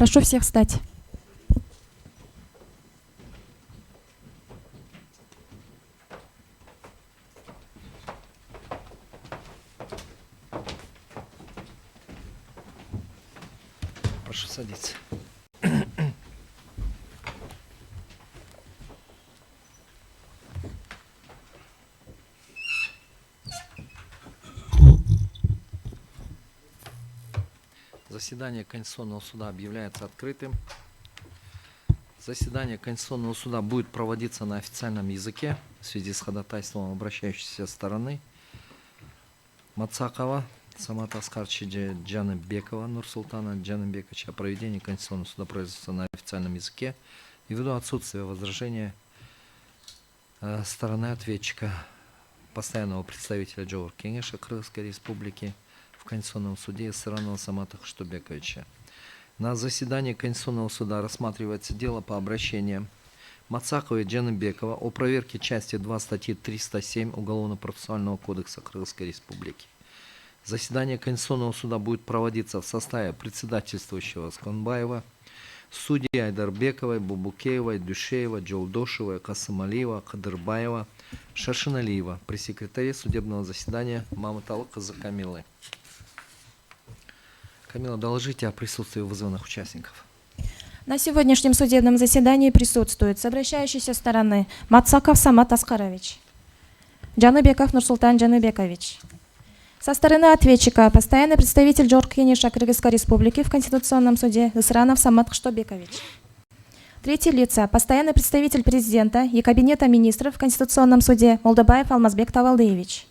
Прошу всех встать. Прошу садиться. Заседание Конституционного суда объявляется открытым. Заседание Конституционного суда будет проводиться на официальном языке в связи с ходатайством обращающейся стороны Мацакова Самата Аскарча Джаныбекова Нурсултана Джаныбековича о проведении Конституционного суда производится на официальном языке и ввиду отсутствия возражения стороны ответчика, постоянного представителя Джоур Кенеша Кыргызской Республики в Конституционном суде Сыранова Самата Кыштыбековича. На заседании Конституционного суда рассматривается дело по обращениям Мацакова и Джаныбекова о проверке части 2 статьи 307 Уголовно-процессуального кодекса Кыргызской Республики. Заседание Конституционного суда будет проводиться в составе председательствующего Сканбаева, судей Айдарбековой, Бубукеевой, Дюшеева, Джолдошевой, Касымалиева, Кадырбаева, Шашиналиева при секретаре судебного заседания Мамыталы кызы Камилы. Камила, доложите о присутствии вызванных участников. На сегодняшнем судебном заседании присутствует с обращающейся стороны Мацаков Самат Аскарович, Джаныбеков Нурсултан Джаныбекович. Со стороны ответчика постоянный представитель Джоур Кенеша Кыргызской Республики в Конституционном суде Исранов Самат Кыштыбекович. Третьи лица постоянный представитель президента и Кабинета министров в Конституционном суде Молдобаев Алмазбек Тавалдыевич.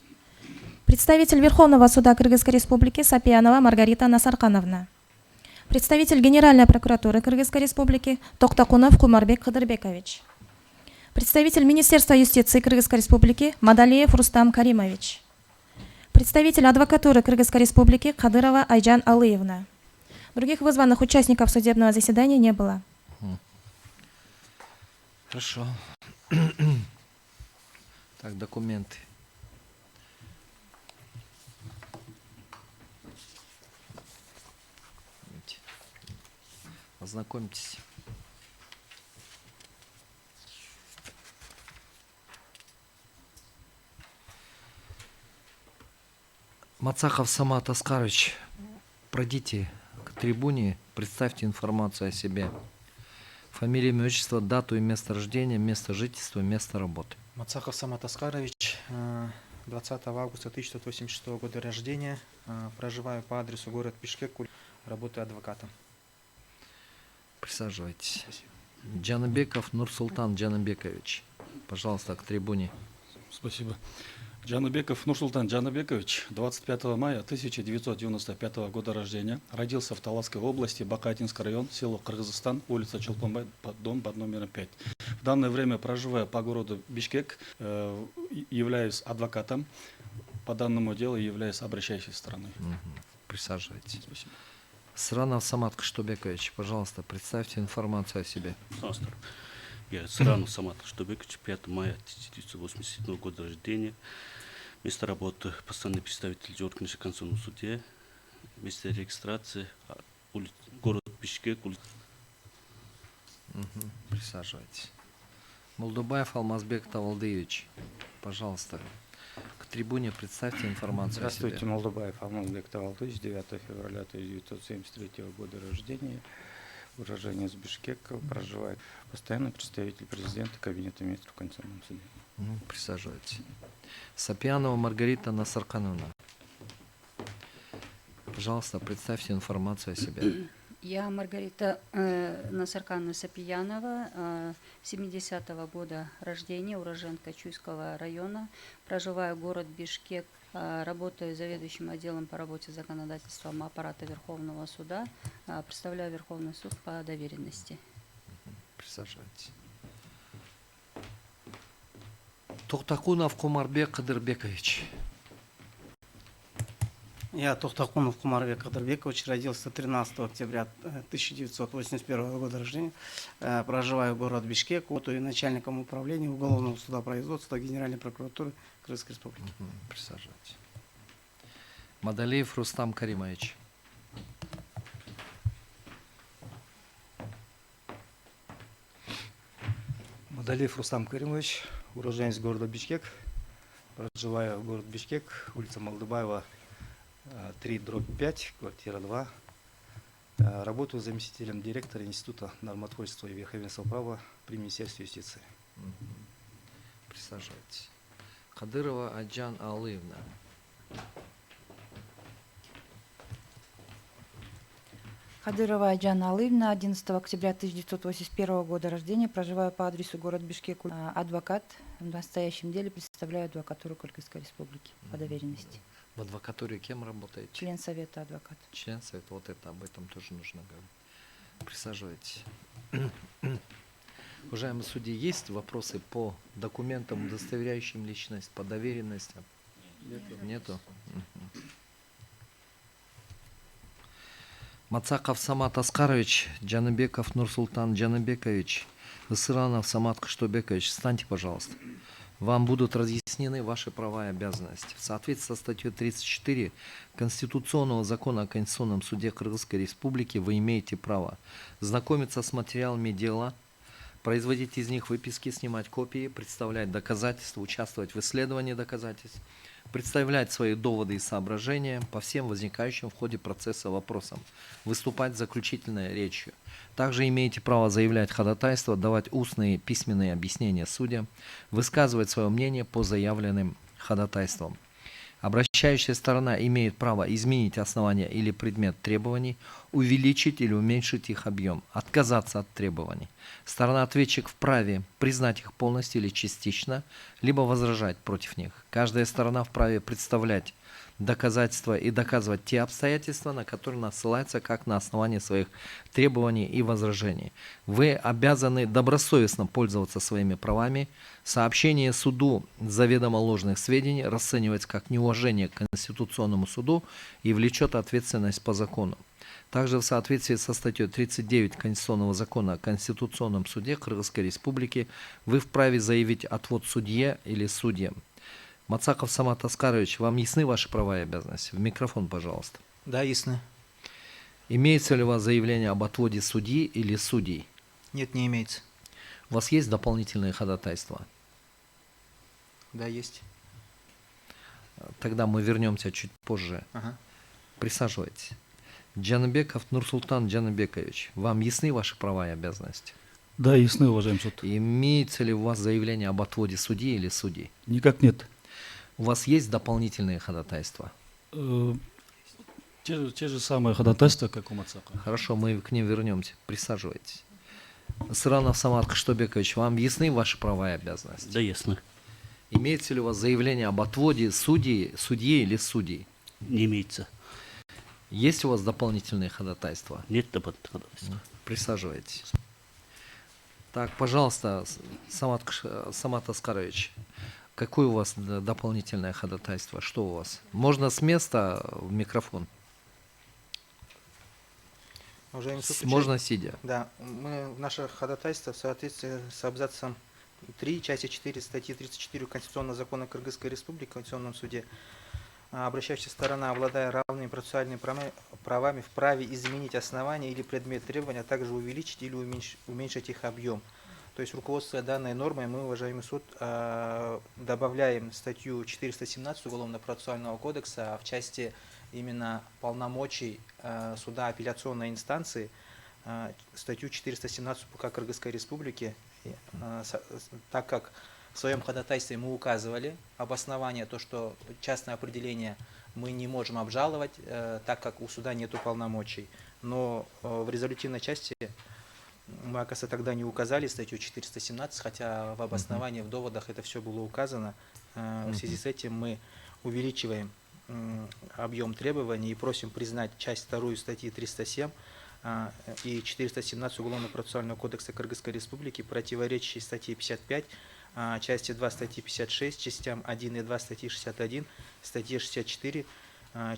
Представитель Верховного суда Кыргызской Республики Сапиянова Маргарита Насаркановна. Представитель Генеральной прокуратуры Кыргызской Республики Токтакунов Кумарбек Кадырбекович. Представитель Министерства юстиции Кыргызской Республики Мадалиев Рустам Каримович. Представитель адвокатуры Кыргызской Республики Кадырова Айджан Алыевна. Других вызванных участников судебного заседания не было. Хорошо. Так, документы. Ознакомьтесь. Мацаков Самат Аскарович, пройдите к трибуне, представьте информацию о себе. Фамилия, имя, отчество, дату и место рождения, место жительства, место работы. Мацаков Самат Аскарович, 20 августа 1986 года рождения, проживаю по адресу город Бишкек, работаю адвокатом. Присаживайтесь. Спасибо. Джаныбеков Нурсултан Джаныбекович, пожалуйста, к трибуне. Спасибо. Джаныбеков Нурсултан Джаныбекович, 25 мая 1995 года рождения, родился в Таласской области, Бакатинский район, село Кыргызстан, улица Чолпонбай, дом под номером 5. В данное время проживаю по городу Бишкек, являюсь адвокатом, по данному делу являюсь обращающей стороной. Присаживайтесь. Спасибо. Сыранов Самат Кыштыбекович, пожалуйста, представьте информацию о себе. Я Сыранов Самат Кыштыбекович, 5 мая 1987 года рождения. Место работы постоянный представитель Джоур Кенеша в Конституционном суде. Место регистрации город Бишкек. Присаживайтесь. Молдобаев Алмазбек Тавалдыевич, пожалуйста, к трибуне представьте информацию о Здравствуйте, себе. Молдобаев Алмазбек Тавалдыевич, 9 февраля 1973 года рождения, уроженец Бишкека, проживает постоянный представитель президента Кабинета министров в Конституционном суде. Присаживайтесь. Сапиянова Маргарита Насаркановна, пожалуйста, представьте информацию о себе. Я Маргарита Насаркановна Сапиянова, 70-го года рождения, уроженка Чуйского района, проживаю в город Бишкек, работаю заведующим отделом по работе с законодательством аппарата Верховного суда, представляю Верховный суд по доверенности. Присаживайтесь. Токтакунов Кумарбек Кадырбекович. Я Тохтакунов Кумарбек Кадырбекович, родился 13 октября 1981 года рождения, проживаю в городе Бишкек, работаю начальником управления Уголовного суда производства Генеральной прокуратуры Кыргызской Республики. Присаживайтесь. Мадалиев Рустам Каримович. Удалиев Рустам Каримович, уроженец города Бишкек. Проживаю в городе Бишкек, улица Малдыбаева, 3/5, квартира 2. Работаю заместителем директора Института нормотворчества и верховенства права при Министерстве юстиции. Присаживайтесь. Кадырова Аджан Алыевна. Кадырова Айджана Алыевна, 11 октября 1981 года рождения, проживаю по адресу город Бишкек, адвокат, в настоящем деле представляю адвокатуру Кыргызской Республики по доверенности. В адвокатуре кем работаете? Член совета адвокат. Член совета, вот это, об этом тоже нужно говорить. Присаживайтесь. Уважаемые судьи, есть вопросы по документам, удостоверяющим личность, по доверенностям? Нету? Мгм. Мацаков Самат Аскарович, Джаныбеков Нурсултан Джаныбекович, Высыранов Самат Кыштыбекович, встаньте, пожалуйста. Вам будут разъяснены ваши права и обязанности. В соответствии со статьей 34 Конституционного закона о Конституционном суде Кыргызской Республики вы имеете право знакомиться с материалами дела, производить из них выписки, снимать копии, представлять доказательства, участвовать в исследовании доказательств, представлять свои доводы и соображения по всем возникающим в ходе процесса вопросам, выступать с заключительной речью. Также имеете право заявлять ходатайство, давать устные и письменные объяснения судьям, высказывать свое мнение по заявленным ходатайствам. Обращающая сторона имеет право изменить основание или предмет требований, увеличить или уменьшить их объем, отказаться от требований. Сторона-ответчик вправе признать их полностью или частично, либо возражать против них. Каждая сторона вправе представлять доказательства и доказывать те обстоятельства, на которые она ссылается как на основании своих требований и возражений. Вы обязаны добросовестно пользоваться своими правами. Сообщение суду заведомо ложных сведений расценивается как неуважение к Конституционному суду и влечет ответственность по закону. Также в соответствии со статьей 39 Конституционного закона о Конституционном суде Кыргызской Республики вы вправе заявить отвод судье или судьям. Мацаков Самат Аскарович, вам ясны ваши права и обязанности? В микрофон, пожалуйста. Да, ясно. Имеется ли у вас заявление об отводе судьи или судей? Нет, не имеется. У вас есть дополнительные ходатайства? Да, есть. Тогда мы вернемся чуть позже. Ага. Присаживайтесь. Джаныбеков Нурсултан Джаныбекович, вам ясны ваши права и обязанности? Да, ясны, уважаемый суд. Имеется ли у вас заявление об отводе судьи или судей? Никак нет. У вас есть дополнительные ходатайства? Те же самые ходатайства, как у Мацака. Хорошо, мы к ним вернемся. Присаживайтесь. Сыранов Самат Кыштыбекович, вам ясны ваши права и обязанности? Да, ясно. Имеется ли у вас заявление об отводе судьи или судей? Не имеется. Есть у вас дополнительные ходатайства? Нет дополнительного. Присаживайтесь. Так, пожалуйста, Самат Аскарович, какое у вас дополнительное ходатайство? Что у вас? Можно с места в микрофон? Уважаемый суд, Можно сидя. Да, наше ходатайство в соответствии с абзацем 3, части 4 статьи 34 Конституционного закона Кыргызской Республики в Конституционном суде. Обращающая сторона, обладая равными процессуальными правами, вправе изменить основание или предмет требования, а также увеличить или уменьшить их объем. То есть, руководствуясь данной нормой, мы, уважаемый суд, добавляем статью 417 Уголовно-процессуального кодекса в части именно полномочий суда апелляционной инстанции, статью 417 УК Кыргызской Республики, так как в своем ходатайстве мы указывали обоснование, то, что частное определение мы не можем обжаловать, так как у суда нет полномочий. Но в резолютивной части мы, оказывается, тогда не указали статью 417, хотя в обосновании, в доводах это все было указано. В связи с этим мы увеличиваем объем требований и просим признать часть 2 статьи 307 и 417 Уголовно-процессуального кодекса Кыргызской Республики, противоречащей статье 55, части 2 статьи 56, частям 1 и 2 статьи 61, статье 64,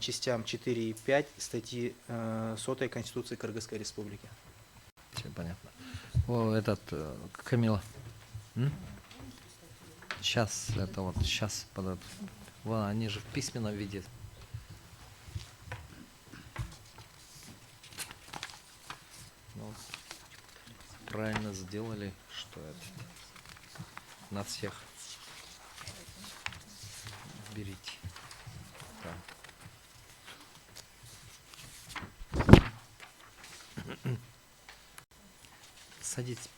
частям 4 и 5 статьи 100 Конституции Кыргызской Республики. Все понятно. О, Камила. Сейчас, сейчас подадут. Вон, они же в письменном виде. Ну, правильно сделали, что это. на всех. Берите. Так. Садитесь,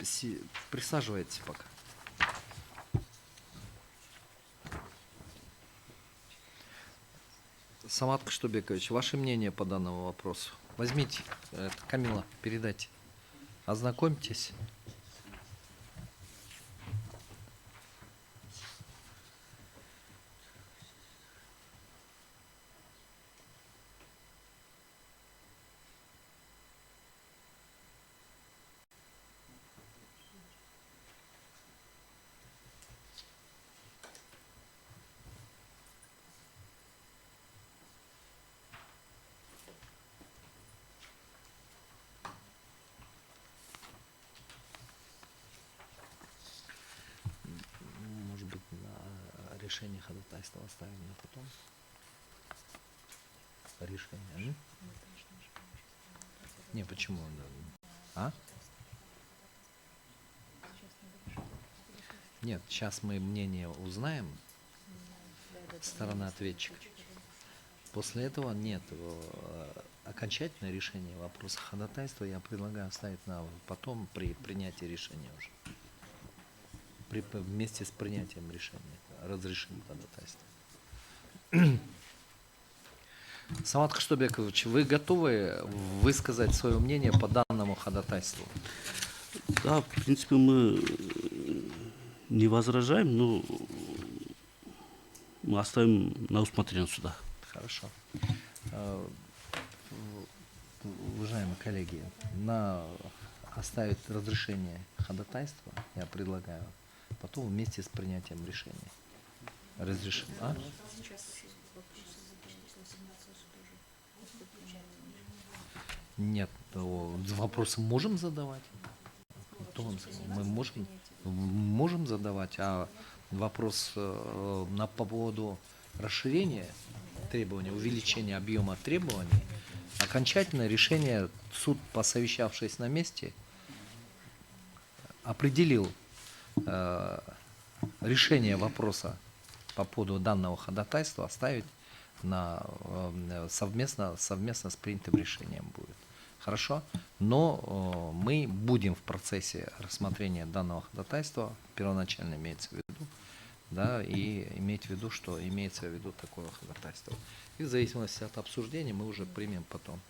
присаживайтесь пока. Самат Кыштыбекович, ваше мнение по данному вопросу? Возьмите, Камила, передайте. Ознакомьтесь. Может быть, на решение ходатайства оставим на потом? Решение, м? Не, почему? А? Нет, сейчас мы мнение узнаем, сторона ответчика. После этого нет, окончательное решение вопроса ходатайства я предлагаю оставить на потом при принятии решения уже. Вместе с принятием решения, разрешим ходатайство. Самат Кыштыбекович, вы готовы высказать свое мнение по данному ходатайству? Да, в принципе, мы не возражаем, но мы оставим на усмотрение суда. Хорошо. Уважаемые коллеги, оставить разрешение ходатайства я предлагаю потом вместе с принятием решения. Разрешим, а? Нет, вопросы можем задавать. Мы можем задавать, а вопрос по поводу расширения требований, увеличения объема требований, окончательное решение суд, посовещавшись на месте, определил решение вопроса по поводу данного ходатайства оставить совместно с принятым решением будет. Хорошо? Но мы будем в процессе рассмотрения данного ходатайства, первоначально имеется в виду, да, и иметь в виду, что имеется в виду такое ходатайство. И в зависимости от обсуждения мы уже примем потом